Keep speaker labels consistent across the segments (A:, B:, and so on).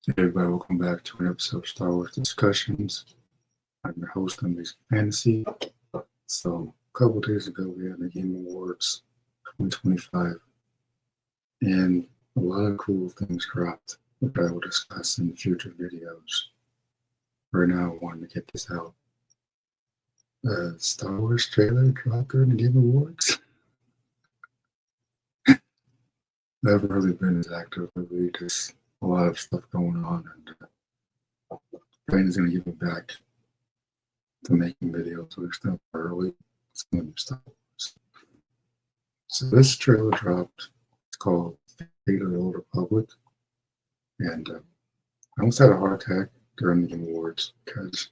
A: Hey everybody, welcome back to an episode of Star Wars Discussions. I'm your host, Amazing Fantasy. So, a couple days ago, we had the Game Awards 2025, and a lot of cool things dropped, which I will discuss in future videos. Right now, I wanted to get this out. Star Wars trailer dropped during the Game Awards. Never really been as active lately, just a lot of stuff going on, and Brain is going to give me back to making videos, so we're still early. It's going to be Star Wars. So this trailer dropped. It's called Fate of the Old Republic, and I almost had a heart attack during the Game Awards because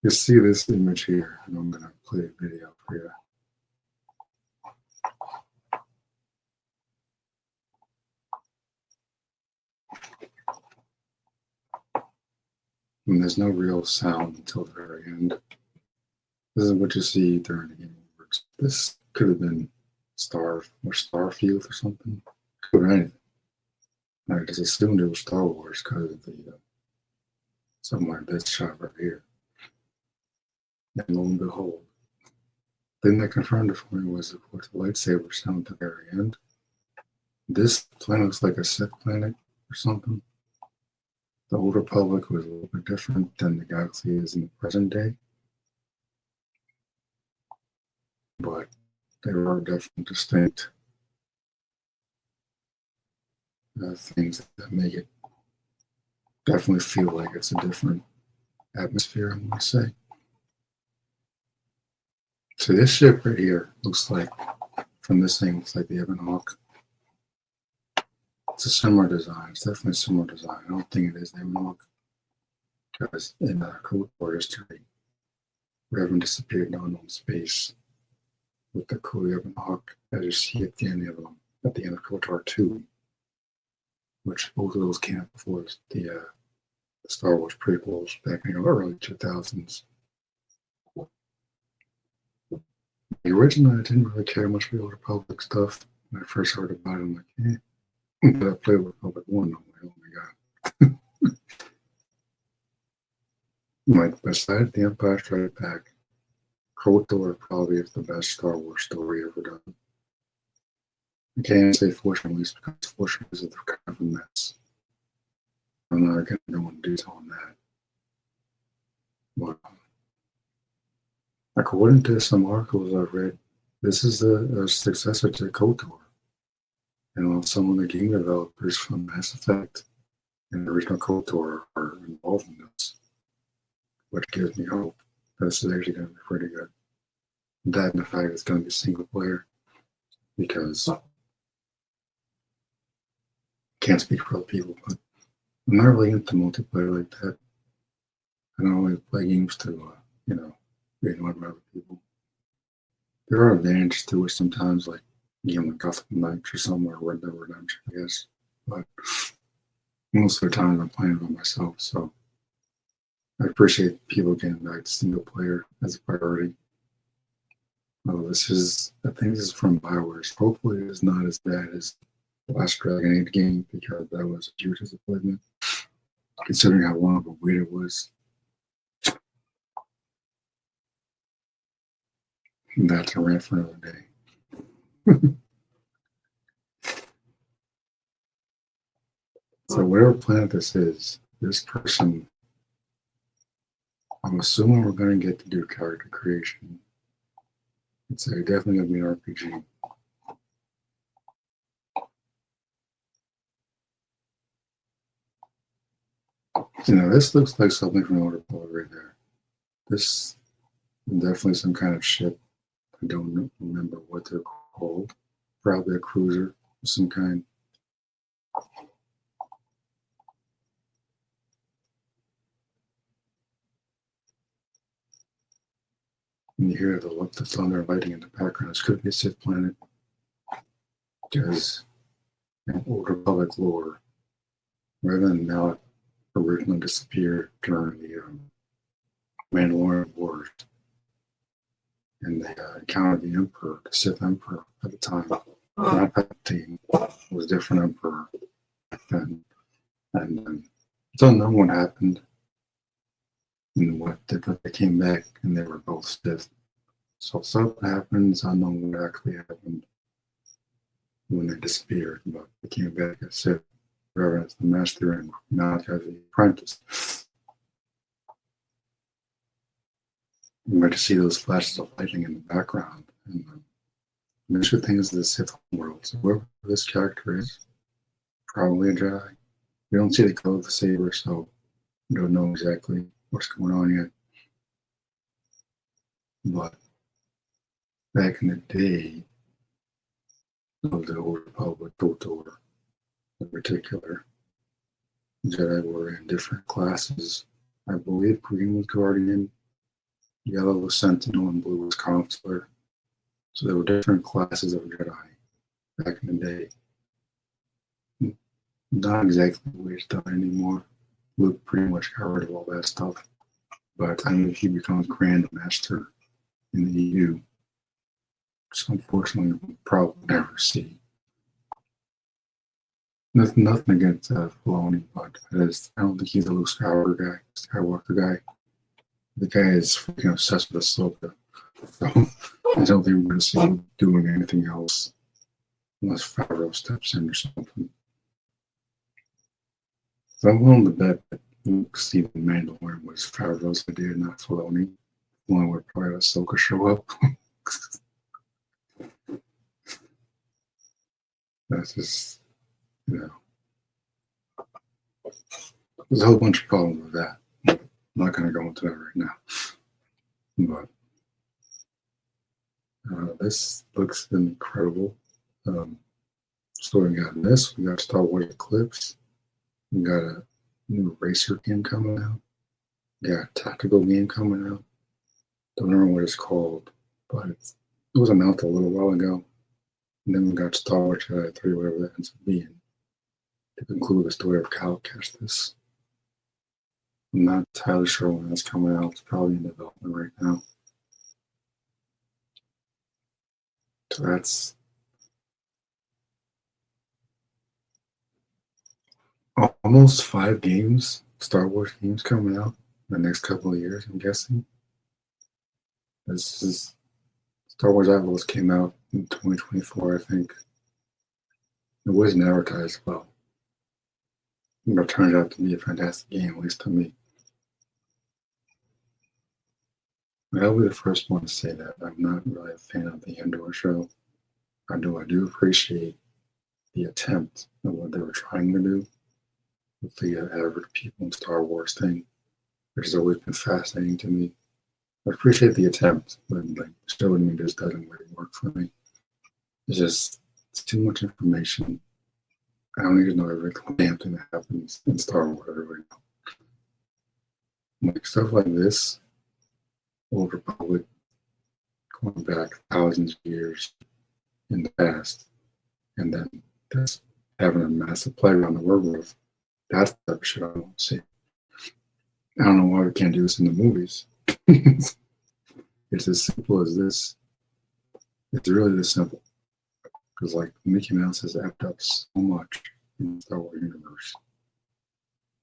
A: you see this image here, and I'm going to play a video for you. And there's no real sound until the very end. This is what you see during the Game Awards. This could have been Starfield or something. Could have been anything. I just assumed it was Star Wars because of the something like this shot right here. And lo and behold, the thing that confirmed it for me was, of course, the lightsaber sound at the very end. This planet looks like a Sith planet or something. The Old Republic was a little bit different than the galaxy is in the present day. But there are definitely distinct things that make it definitely feel like it's a different atmosphere, I'm going to say. So this ship right here looks like, from this thing, looks like the Ebon Hawk. It's a similar design. It's definitely a similar design. I don't think it is the Ebon Hawk because in KOTOR history, Revan disappeared in unknown space with the Ebon Hawk as you see at the end of KOTOR 2, which both of those came out before the Star Wars prequels back in the early 2000s. Originally, I didn't really care much for the Old Republic stuff. When I first heard about it, I'm like, eh. But I played with Republic 1, I'm like, oh my god. Like, besides The Empire Strikes Back, KOTOR probably is the best Star Wars story ever done. I can't say fortunately, because fortunately is kind of a mess. I'm not going to go into detail on that. But according to some articles I've read, this is a successor to KOTOR. And some of the game developers from Mass Effect and the original KOTOR are involved in this, which gives me hope that this is actually going to be pretty good. That and the fact it's going to be single player, because I can't speak for other people, but I'm not really into multiplayer like that. I don't always play games to, be annoyed by other people. There are advantages to it sometimes, like game like Gotham Knights or somewhere, Red Dead Redemption, I guess. But most of the time I'm playing by myself, so I appreciate people getting back to single player as a priority. I think this is from BioWare. Hopefully it's not as bad as the last Dragon Age game, because that was a huge disappointment, considering how long of a wait it was. And that's a rant for another day. So whatever planet this is, this person, I'm assuming we're going to get to do character creation. It's definitely going to be an RPG. This looks like something from Old Republic right there. This is definitely some kind of ship. I don't remember what they're called. Probably a cruiser of some kind. And you hear the thunder and lightning in the background. This could be a Sith planet, because in Old Republic lore, Revan and Malak originally disappeared during the Mandalorian Wars, and they encountered the Emperor, the Sith Emperor at the time. Not Palpatine, was a different Emperor, then. And it's unknown what happened and but they came back and they were both stiff. So something happened. It's unknown what actually happened when they disappeared, but they came back as Sith, Reverend as the master and not as the apprentice. You get to see those flashes of lightning in the background. And the initial thing is the Sith world. So whoever this character is, probably a Jedi. We don't see the color of the saber, so we don't know exactly what's going on yet. But back in the day of the Old Republic, KOTOR in particular, Jedi were in different classes. I believe green was Guardian, yellow was Sentinel, and blue was Counselor. So there were different classes of Jedi back in the day. Not exactly the way it's done anymore. Luke pretty much got rid of all that stuff. By the time he becomes Grand Master in the EU, which unfortunately we'll probably never see. Nothing against Filoni, but I don't think he's a Luke Skywalker guy. The guy is freaking obsessed with Ahsoka. So I don't think we're going to see him doing anything else unless Favreau steps in or something. So I'm willing to bet that Luke Stephen Mandalorian was Favreau's idea, not Filoni. One would probably have Ahsoka show up. That's just, there's a whole bunch of problems with that. I'm not going to go into that right now. But this looks incredible. So we got this. We got Star Wars Eclipse. We got a new racer game coming out. We got a tactical game coming out. Don't remember what it's called, but it was announced a little while ago. And then we got Star Wars Jedi 3, whatever that ends up being, to conclude the story of Cal Kestis. I'm not entirely sure when that's coming out. It's probably in development right now. So that's almost 5 games, Star Wars games coming out in the next couple of years, I'm guessing. This is Star Wars Outlaws came out in 2024, I think. It wasn't advertised well. But it turned out to be a fantastic game, at least to me. I'll be the first one to say that I'm not really a fan of the Andor show. I do appreciate the attempt of what they were trying to do with the average people in Star Wars thing, which has always been fascinating to me. I appreciate the attempt, but the show to me just doesn't really work for me. It's too much information. I don't need to know every damn thing that happens in Star Wars every now. Like stuff like this, Old Republic, going back thousands of years in the past, and then just having a massive play around the world with. That's the type of shit I don't see. I don't know why we can't do this in the movies. It's as simple as this. It's really this simple. Because like Mickey Mouse has effed up so much in the Star Wars universe.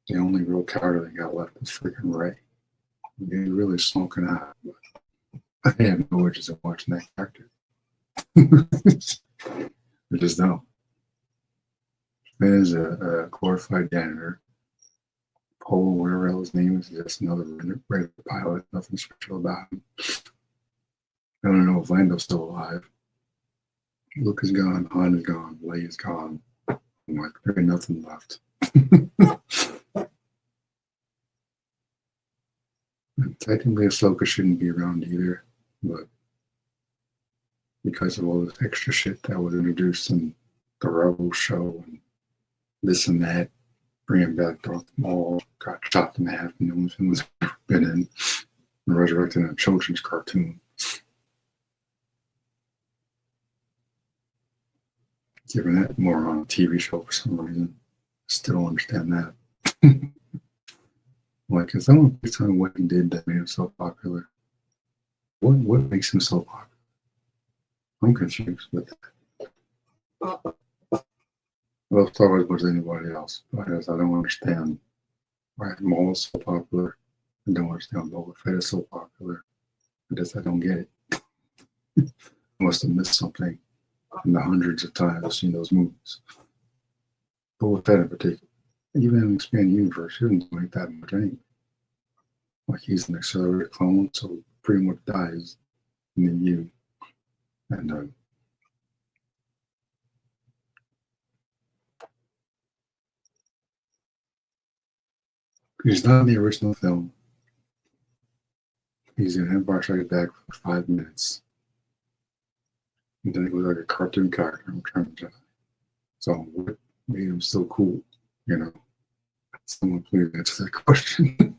A: The only real character they got left is freaking Rey. He's really smoking hot. But I have no interest in watching that character. I just don't. Finn is a glorified janitor. Pole, whatever his name is, just another regular pilot. Nothing special about him. I don't know if Lando's still alive. Luke is gone, Han is gone, Leia is gone. I'm like, there ain't nothing left. And technically, Ahsoka shouldn't be around either, but because of all this extra shit that was introduced in the Rebels show and this and that, bringing back Darth Maul, got chopped in half, and no one was ever been in, and resurrected in a children's cartoon. Given that more on a TV show for some reason. Still don't understand that. Like, can someone please tell me what he did that made him so popular? What makes him so popular? I'm confused with that. Well, love Star Wars more than anybody else, but I don't understand why Maul is so popular. I don't understand why Boba Fett is so popular. I don't get it. I must have missed something in the hundreds of times I've seen those movies. Boba Fett in particular. Even in the expanded universe, he doesn't do like that much anyway. Like he's an accelerated clone, so pretty much dies in the U. And he's not in the original film. He's in Empire Strikes Back for 5 minutes. And then he was like a cartoon character in Return of the Jedi. So what made him so cool? You know? Someone please answer that question.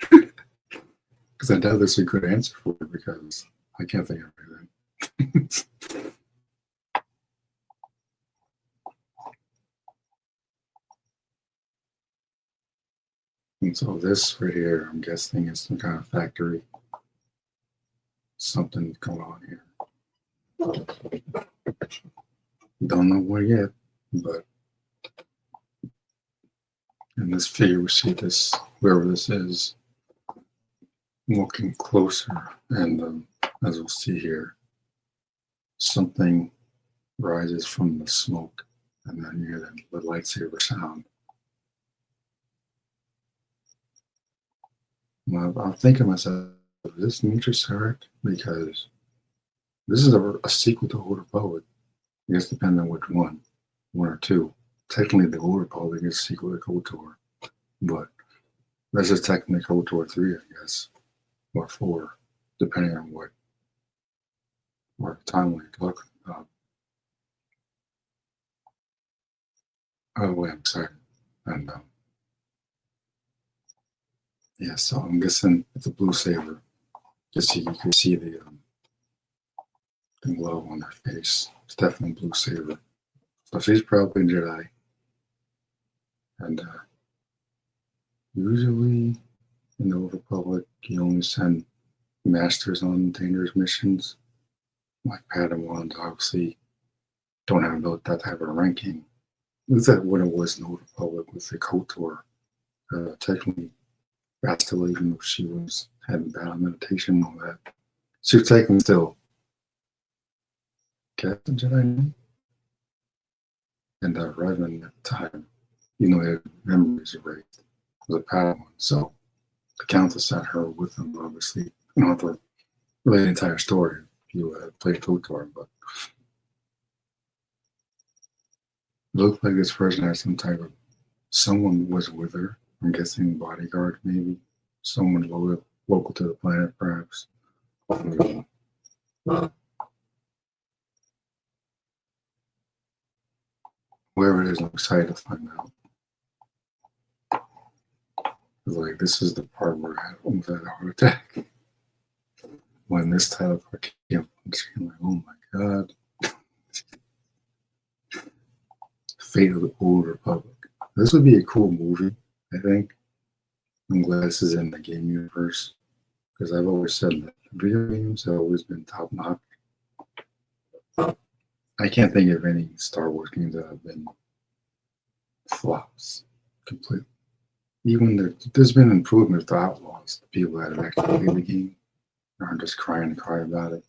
A: Because I doubt there's a good answer for it because I can't think of anything. And so this right here, I'm guessing is some kind of factory. Something going on here. Don't know what yet, but in this figure we see this, wherever this is, looking closer, and as we'll see here, something rises from the smoke, and then you hear the lightsaber sound. Well, I'm thinking to myself, is this Nature Sarek? Because this is a sequel to Old Republic. I guess depending on which one or two. Technically, the Old Republic is a sequel to KOTOR, but this is technically KOTOR 3, I guess, or 4, depending on what timeline you're talking about. Oh, wait, I'm sorry. And yeah, so I'm guessing it's a blue saber. Just so you can see the glow on their face. It's definitely blue saber. So she's probably a Jedi. And usually in the Old Republic, you only send masters on dangerous missions. Like Padawans, obviously, don't have that type of ranking. At least that's what it was in the Old Republic with the KOTOR. Technically, Bastila, even though she had battle meditation and all that, she was technically still Captain Jedi. And Revan at the time, you know, his memories erased, was a Padawan. So the Council sent her with them, obviously. You don't have to relate the entire story if you played KOTOR, but it looked like this person had some type of, someone was with her. I'm guessing bodyguard, maybe. Someone local to the planet, perhaps. Whoever it is, I'm excited to find out. Like, this is the part where I almost had a heart attack. When this title came up on the screen, like, oh my god. Fate of the Old Republic. This would be a cool movie, I think. I'm glad this is in the game universe. Because I've always said that video games have always been top notch. I can't think of any Star Wars games that have been flops completely. Even there's been improvements to Outlaws, the people that have actually played the game aren't just crying and cry about it.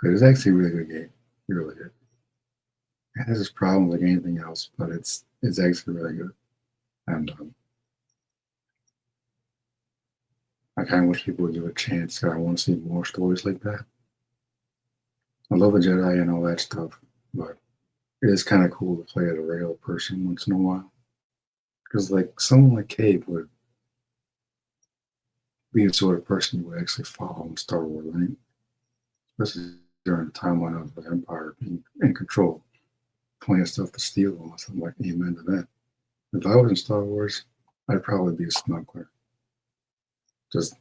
A: Because it's actually a really good game. Really good. It has its problems like anything else, but it's actually really good. And I kind of wish people would give it a chance. I want to see more stories like that. I love the Jedi and all that stuff, but it is kind of cool to play as a regular person once in a while. Because like someone like Cade would be the sort of person you would actually follow in Star Wars, right? Especially during the timeline of the Empire being in control, plenty of stuff to steal almost. I'm like, amen to that. If I was in Star Wars, I'd probably be a smuggler. Just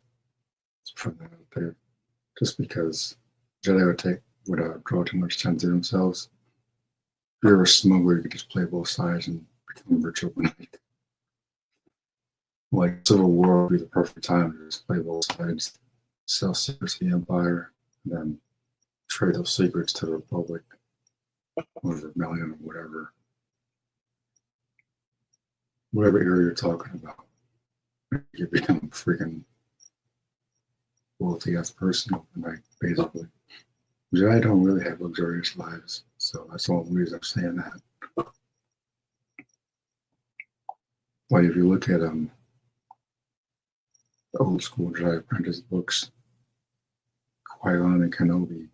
A: put that out there. Just because Jedi would draw too much attention to themselves. If you're a smuggler, you could just play both sides and become rich overnight. Like Civil War would be the perfect time to just play both sides, sell secrets to the Empire, and then trade those secrets to the Republic. or rebellion or whatever area you're talking about. You become a freaking wealthy ass person overnight, basically. Jedi don't really have luxurious lives, so that's the only reason I'm saying that. Like if you look at the old school Jedi Apprentice books, Qui-Gon and Kenobi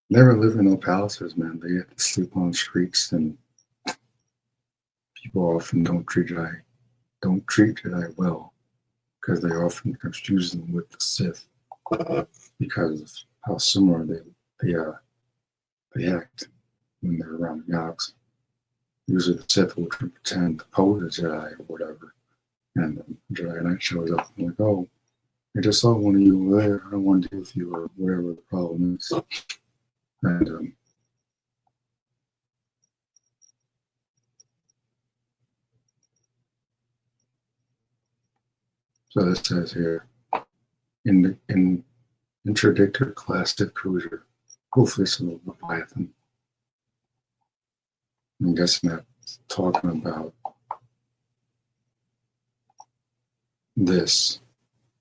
A: never lived in no palaces, man. They had to sleep on streets, and people often don't treat Jedi well because they often confuse them with the Sith because of how similar they act when they're around the galaxy. Usually the Sith will pretend to pose a Jedi or whatever, and the Jedi Knight shows up and like, oh, I just saw one of you over there. I don't want to deal with you or whatever the problem is. And so this says here, in interdictor class Sith cruiser, hopefully it's a Leviathan. I'm guessing that's talking about this.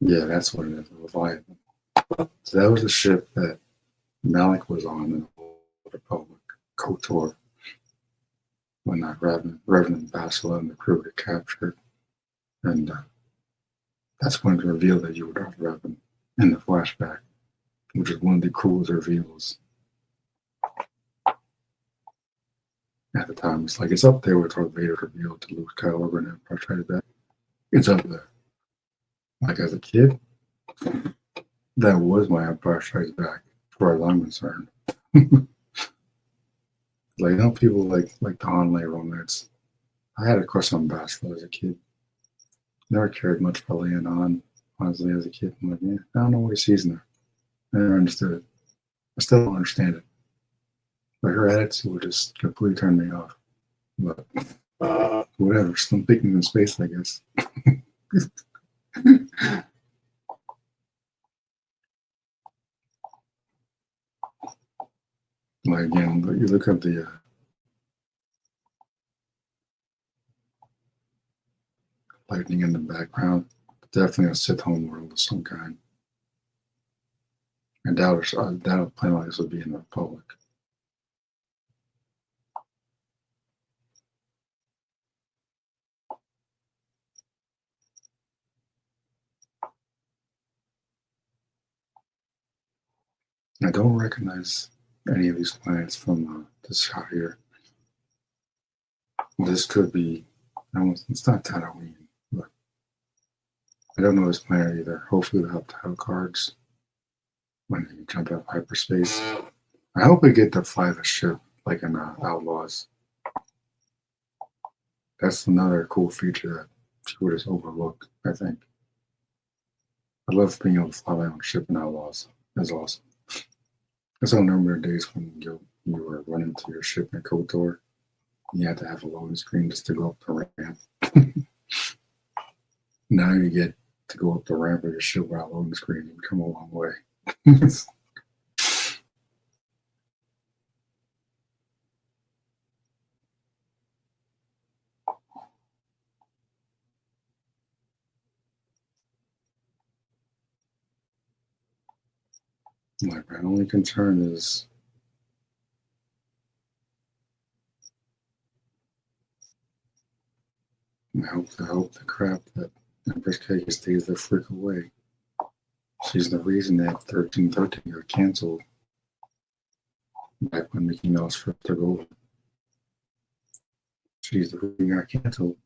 A: Yeah, that's what it is, a Leviathan. So that was the ship that Malik was on in the Old Republic, KOTOR, when Reverend Bastila and the crew get captured. And that's when it revealed that you were Darth Revan in the flashback, which is one of the coolest reveals at the time. It's like it's up there with Darth Vader revealed to Luke Skywalker and Empire Strikes Back. It's up there. Like as a kid, that was my Empire Strikes Back, as far as I'm concerned. Like, people like the Han-Leia romance. I had a crush on Bastila as a kid. Never cared much for Leia and Han, honestly, as a kid. I'm like, yeah, I don't know what he sees in there. I never understood it. I still don't understand it. But her attitude would just completely turn me off. But whatever, some thinking in space, I guess. Like again, but you look up the lightning in the background. Definitely a Sith homeworld of some kind. I doubt a planet like this would be in the Republic. I don't recognize any of these planets from this shot here. This could be, it's not Tatooine, but I don't know this planet either. Hopefully we'll have title cards when you jump out of hyperspace. I hope we get to fly the ship like in Outlaws. That's another cool feature that people just overlook, I think. I love being able to fly my own ship in Outlaws. That's awesome. I still remember the days when you were running to your ship in KOTOR. You had to have a loading screen just to go up the ramp. Now you get to go up the ramp of your ship without loading screen. You come a long way. Like, my only concern is I hope the crap that Empress Cake stays the frick away. She's the reason that 1313 got canceled back when Mickey Mouse first took over. She's the reason it got canceled.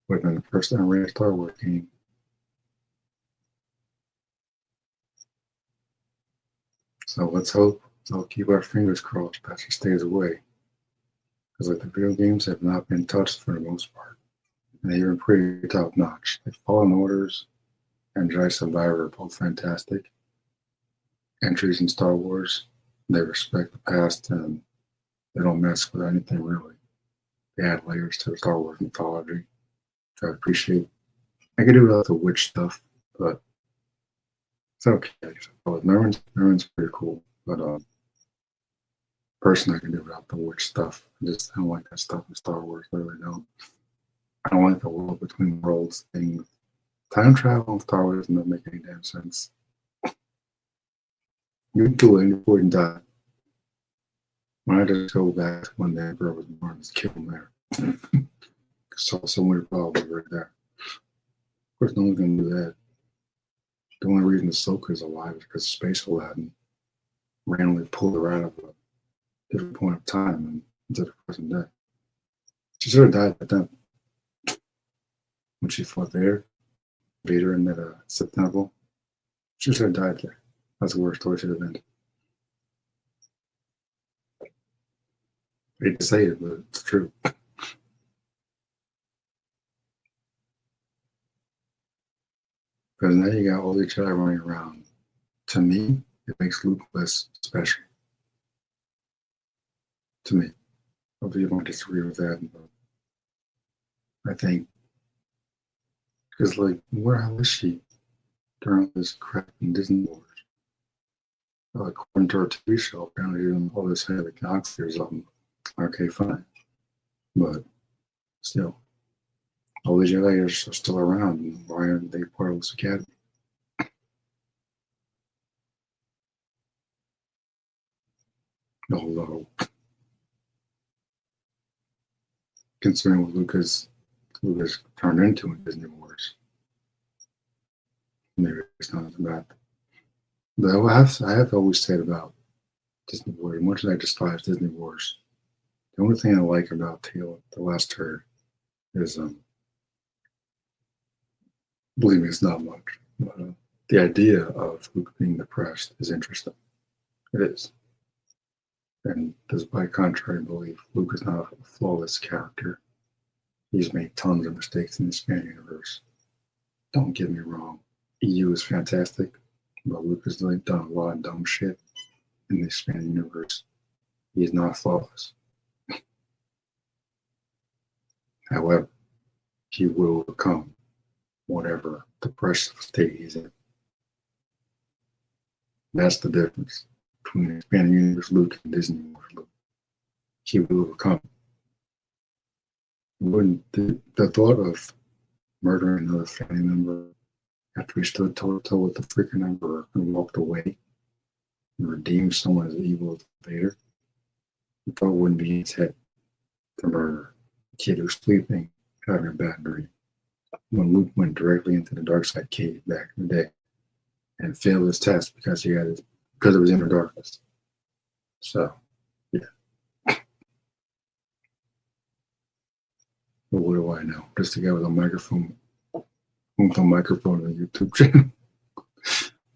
A: Would have been the first unrated Star Wars game. So let's hope, I'll keep our fingers crossed that she stays away. Because like the video games have not been touched for the most part. And they've been pretty top notch. Like Fallen Orders and Jedi Survivor are both fantastic entries in Star Wars. They respect the past and they don't mess with anything really. They add layers to the Star Wars mythology, which I appreciate. I could do without the witch stuff, but it's okay. Merrin's pretty cool, but Personally, I can do without the witch stuff. I don't like that stuff in Star Wars. I really don't. I don't like the world between worlds thing. Time travel in Star Wars doesn't make any damn sense. You can do it any point in time. Why not just go back to when the Emperor was born and just kill him there? Solve so many problems right there. Of course, no one's going to do that. The only reason Ahsoka is alive is because Space Aladdin randomly pulled her out of a different point of time and into the present day. She should have died at then. When she fought there, Vader in that Sith temple, she should have died there. That's the worst story should have ended. I hate to say it, but it's true. Because now you got all these Jedi running around. To me, it makes Luke less special. To me. Hopefully you don't disagree with that. But I think, because like, where was she during this crap in Disney Wars? According to our TV show, apparently doing all this heavy galaxy or something. Okay, fine. But still, all these Jedi are still around. And why aren't they part of this academy? Although, considering what Lucas turned into in Disney Wars, maybe it's not as bad. But I have always said about Disney Wars, much as I despise Disney Wars, the only thing I like about the last turd is, believe me, it's not much. But, the idea of Luke being depressed is interesting. It is. And despite contrary belief, Luke is not a flawless character. He's made tons of mistakes in the expanded universe. Don't get me wrong. EU is fantastic, but Luke has done a lot of dumb shit in the expanded universe. He is not flawless. However, he will overcome whatever depressive state he's in. That's the difference between expanded universe Luke and Disney Wars Luke. He will overcome. When the thought of murdering another family member after he stood toe to toe with the freaking Emperor and walked away and redeemed someone as evil as Vader, the thought wouldn't be in his head to murder a kid who's sleeping, having a bad dream. When Luke went directly into the dark side cave back in the day and failed his test because it was inner darkness. So, yeah. But what do I know? Just a guy with a microphone on the YouTube channel.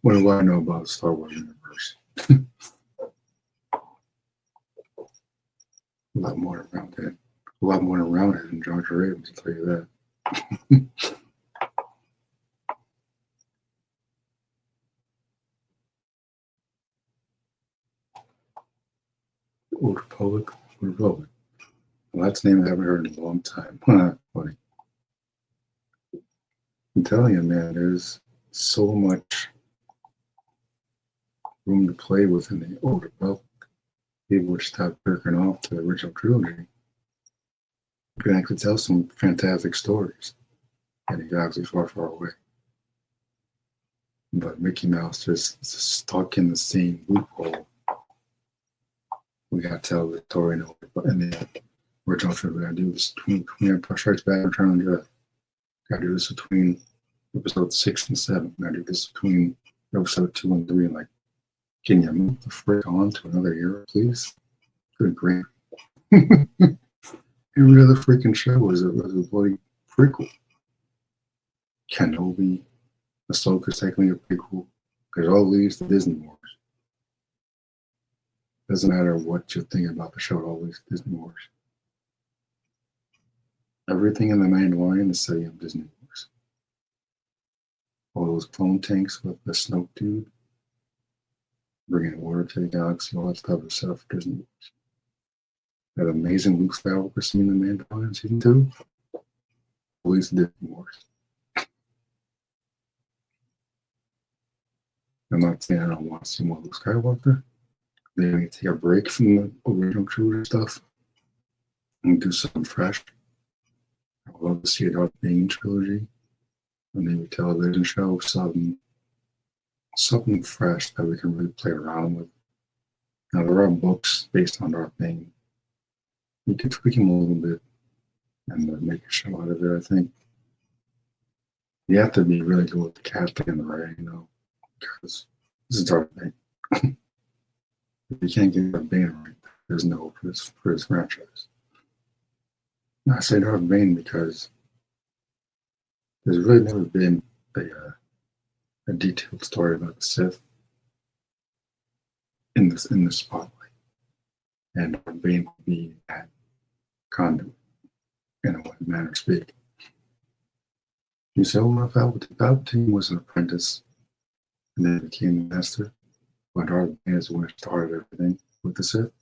A: What do I know about the Star Wars universe? A lot more around it. A lot more around it than Jar Jar Abrams, I'll tell you that. Old Republic. Well, that's a name I haven't heard in a long time. Funny. I'm telling you, man, there's so much room to play with in the Old Republic. People would stop jerking off to the original trilogy. You can actually tell some fantastic stories in a galaxy far, far away. But Mickey Mouse just stuck in the same loophole. We got to tell the story in the original trilogy. We got to do this between Empire Strikes Back and Return of the Jedi. Got to do this between episode 6 and 7. Got to do this between episode 2 and 3. And like, can you move the frick on to another era, please? Good grief. Every other freaking show was a bloody prequel. Kenobi, Ahsoka's technically a prequel. Because all leads to Disney Wars. Doesn't matter what you think about the show, it all leads to Disney Wars. Everything in The Mandalorian is setting up Disney Wars. All those clone tanks with the Snoke dude, bringing water to the galaxy, all that stuff is set up for Disney Wars. That amazing Luke Skywalker scene in The Mandalorian Season 2 leads to Disney Wars. I'm not saying I don't want to see more Luke Skywalker, They may take a break from the original trilogy stuff and do something fresh. I would love to see a Darth Bane trilogy, or maybe a television show, something fresh that we can really play around with. Now there are books based on Darth Bane. We could tweak him a little bit and make a show out of it. I think you have to be really good with the casting and the writing, because this is Darth Bane. If you can't get Darth Bane right, there's no hope for this franchise. I say Darth Bane because there's really never been a detailed story about the Sith in the spotlight, and Darth Bane will be that conduit in a manner of speaking. You say, well, Palpatine was an apprentice and then became the master, but Darth Bane is the one who started everything with the Sith.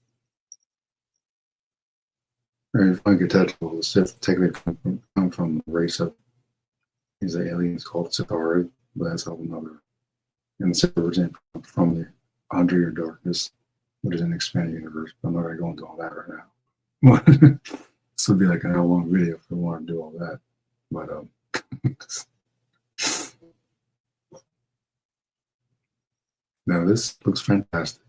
A: And if I could touch the Sith technically come from the race of these aliens called Sithari, but that's all another. And the Sith originated from the 100-year darkness, which is an expanded universe, but I'm not going to go into all that right now. This would be like an hour-long video if we want to do all that. But now this looks fantastic.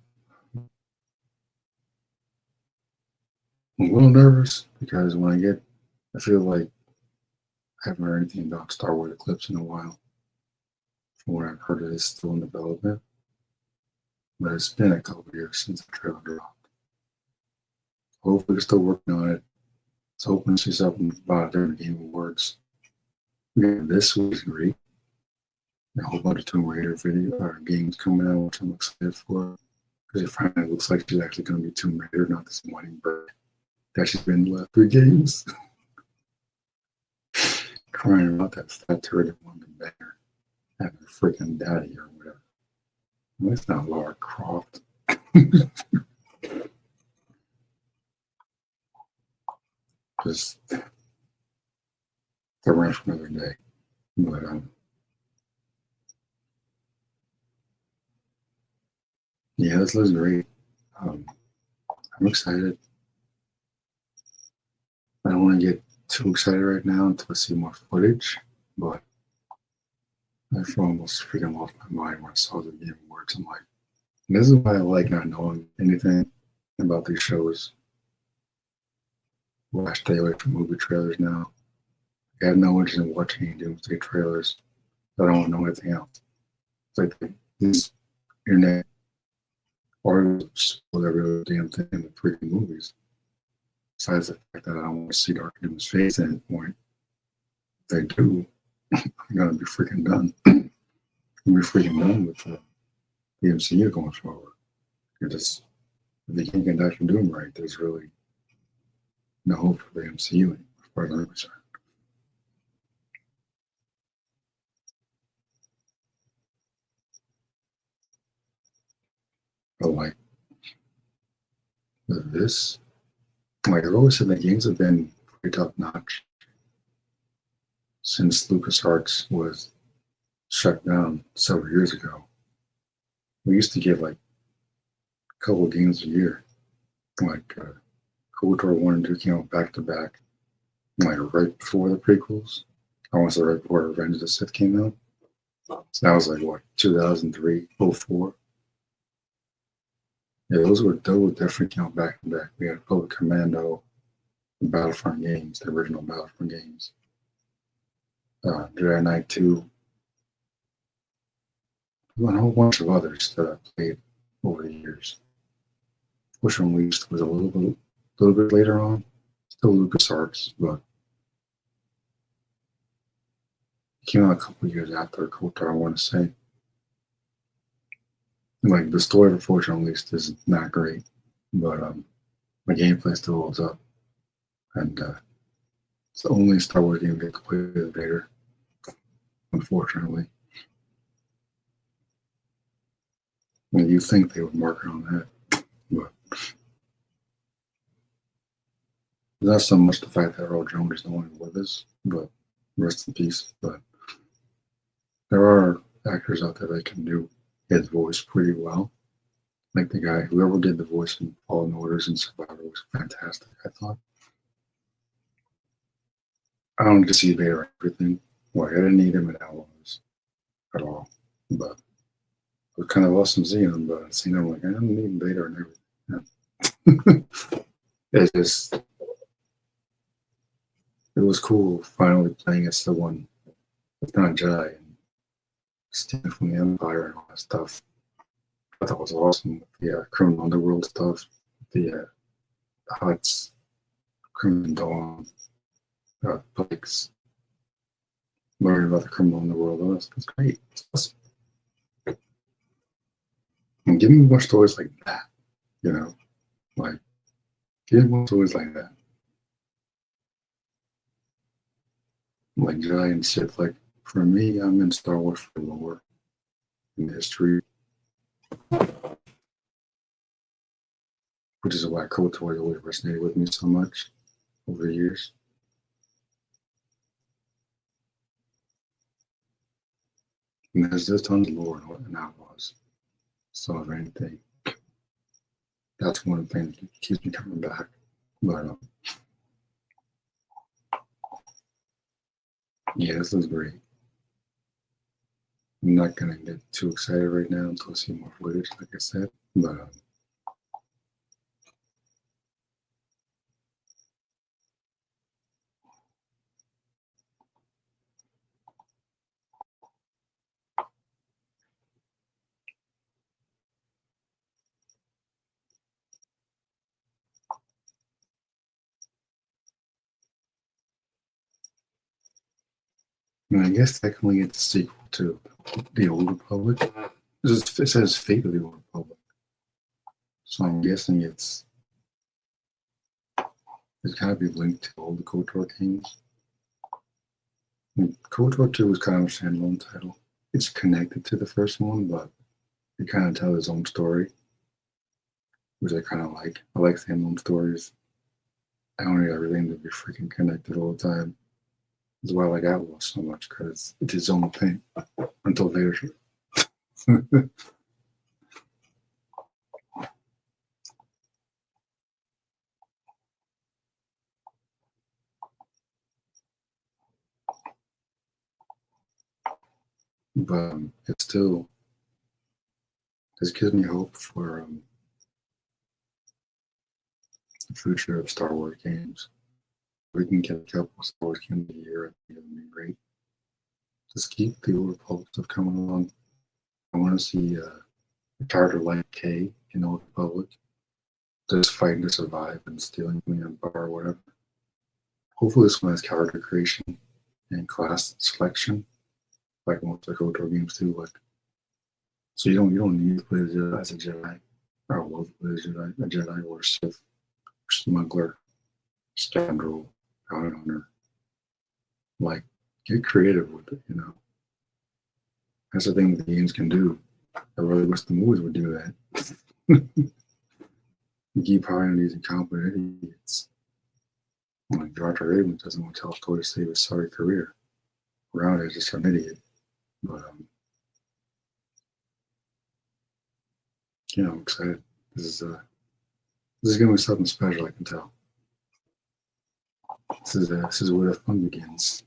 A: I'm a little nervous because I feel like I haven't heard anything about Star Wars Eclipse in a while. From what I've heard, it is still in development, but it's been a couple of years since the trailer dropped. Hopefully, we're still working on it. Let's hope to see something about their Game Awards. We got this week's great. A whole bunch of Tomb Raider games coming out, which I'm excited for. Because it finally looks like she's actually going to be Tomb Raider, not this whining bird that she's been in the last 3 games. Crying about that fat turd that wanted to bang her, having a freaking daddy or whatever. Well, it's not Lara Croft. Just the rant for another day. But yeah, this looks great. I'm excited. I don't want to get too excited right now until I see more footage, but I almost freaking lost my mind when I saw the Game Awards. I'm like, this is why I like not knowing anything about these shows. Well, I stay away from movie trailers now. I have no interest in watching any Doomsday trailers. I don't want to know anything else. It's like these internet articles spoil every other damn thing in the freaking movies. Besides the fact that I don't want to see Dark Doom's face at any point. If they do, I'm gonna be freaking done. I'm gonna be freaking done with the MCU going forward. If they can't get Doctor Doom right, there's really no hope for the MCU as far as I'm concerned. But like with this, like I've always said, the games have been pretty top notch since LucasArts was shut down several years ago. We used to get like a couple of games a year, like KOTOR 1 and 2 came out back to back, like right before the prequels. I want to say right before Revenge of the Sith came out. So that was like what, 2003, 04. Yeah, those definitely came out back to back. We had Public Commando, the Battlefront games, the original Battlefront games. Jedi Knight 2, and a whole bunch of others that I played over the years. Force Unleashed was a little bit later on, still LucasArts, but it came out a couple of years after KOTOR, I want to say. Like the story of Force Unleashed is not great, but the gameplay still holds up, and it's the only Star Wars game that can play with Vader, unfortunately. And you think they would market on that, but not so much the fact that Earl Jones is no longer with us, but rest in peace. But there are actors out there that can do his voice pretty well. Like the guy, whoever did the voice in Fallen Orders and Survivor was fantastic, I thought. I don't need to see Vader and everything. Like, I didn't need him in Outlaws at all. But it was kind of awesome seeing him, but seeing him, like, I don't need Vader and everything. Yeah. It's just, it was cool finally playing as someone that's not Jedi and stealing from the Empire and all that stuff. I thought it was awesome. The criminal underworld stuff, the Huts, Crimson Dawn, Pikes, learning about the criminal underworld. That's great. It's awesome. And give me more stories like that, you know? Like, give me more stories like that. Like Jedi and Sith. Like, for me, I'm in Star Wars for lore and history, which is why KOTOR always resonated with me so much over the years. And there's tons of lore in Outlaws. So if anything, that's one of the things that keeps me coming back. But yeah, this is great. I'm not gonna get too excited right now until I see more footage, like I said. But I guess technically it's a sequel to The Old Republic. It says Fate of the Old Republic. So I'm guessing it's gotta be linked to all the KOTOR games. KOTOR 2 is kind of a standalone title. It's connected to the first one, but it kind of tells its own story, which I kind of like. I like standalone stories. I don't need everything to be freaking connected all the time. That's why I like Outlaws so much, because it's its own thing until Vader. But it still just gives me hope for the future of Star Wars games. We can get a couple of Star Wars games a year. I think it would be great. Just keep the Old Republic stuff coming along. I want to see a character like K in the Old Republic just fighting to survive and stealing from the Empire or whatever. Hopefully, this one has character creation and class selection, like most of the KOTOR games do. Like, so you don't need to play as a Jedi, or well, play as a Jedi or Sith, or smuggler, scoundrel, bounty hunter. Like, get creative with it. You know, that's the thing that the games can do. I really wish the movies would do that. You keep hiring these incompetent idiots. Like Jar Abrams doesn't want to tell a story to save his sorry career. Brown is just an idiot. But I'm excited. This is gonna be something special, I can tell. This is where the fun begins.